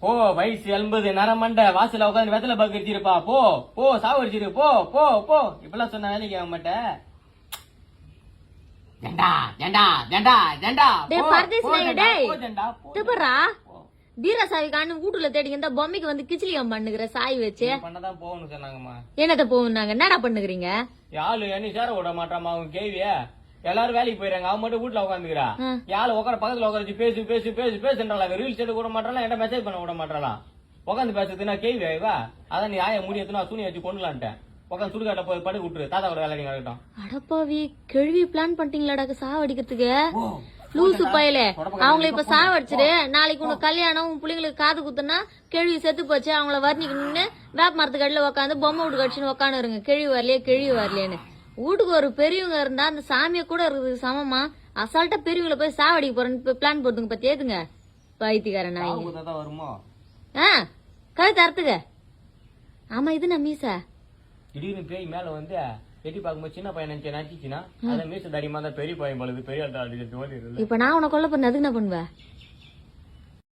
போ வயசு 80 நரமண்ட வாசல உட்காந்து வெத்தலை பாக்கு அடிச்சிருப்பா. போ போ சாவு அடிச்சிரு. போ போ போ. இப்பெல்லாம் சொன்ன வேலைக்கு ஆக மாட்டேன். ஜெண்டா ஜெண்டா ஜெண்டா ஜெண்டா. டேய் பரதேசி நாயே டேய். திபரா பீரா சாவி காணு வீட்டுல தேடி இந்த பொம்மைக்கு வந்து கிச்சிலியம் பண்ணுகிற சாய் வச்சு பண்ணதான் போகணும் சொன்னாங்கம்மா. என்னத்த போகுனாங்க? என்னடா பண்ணுகிறீங்க? யாழு என்ன சேர விட மாட்டாமா அவங்க கேவிய. எல்லாரும் வேலைக்கு போயிறாங்க, அவன் மட்டும் வீட்டுல உட்காந்துக்கிறா. யாழ் உட்கார பக்கத்துல உட்காந்து பேசு பேசு பேசு பேசுன்றாங்க. ரீல்ஸ் எடுக்க விட மாட்டாளா, என்ன மெசேஜ் பண்ண விட மாட்டாளாம். உட்காந்து பேசுறதுன்னா கேவி ஆயிவா. அதான் நீ ஆய முடியத்துனா சூனி வச்சு கொண்டுலான்ட்டேன். உட்காந்து சுடுகாட்ட போய் படுக்க விட்டுரு. தாத்தா கூட வேலைக்கு நடக்கட்டும். அடப்பாவி கேள்வி பிளான் பண்ணிட்டீங்களாடா சாவடிக்கிறதுக்கு? லூசு பயலே, அவங்கள இப்ப சாவடிச்சிரு. நாளைக்கு உனக்கு கல்யாணம், உன் பிள்ளைங்களுக்கு காது குத்துனா கேள்வி செத்து போச்சு அவங்கள வர்ணிக்கணும்னு வேப்ப மரத்துக்கு அடியில உட்காந்து பொம்மை வீட்டு கடிச்சுன்னு உட்காந்து இருங்க. கேள்வி வரலையே கேள்வி வரலையேன்னு. வீட்டுக்கு ஒரு பெரியவங்க இருந்தா அந்த சாமியை கூட இருக்குது சமமா. அசால்ட்டா பெரியவங்களை போய் சாவடிக்க போறேன்னு பிளான் போடுதுங்க பத்தி ஏதுங்க பைத்தியக்கார நாய். வருமோ கழுத்து அறுத்துக்க. ஆமா இது நான் மீசா திடீர்னு பேய் மேல வந்து எட்டி பாக்கும்போது சின்ன பையன் நடிச்சுன்னா அந்த மீச தடிமா தான் பெரிய பையன் பழுது பெரிய ஆள். இப்ப நான் உனக்கு கொல்ல பண்ண அதுக்கு என்ன பண்ணுவேன்?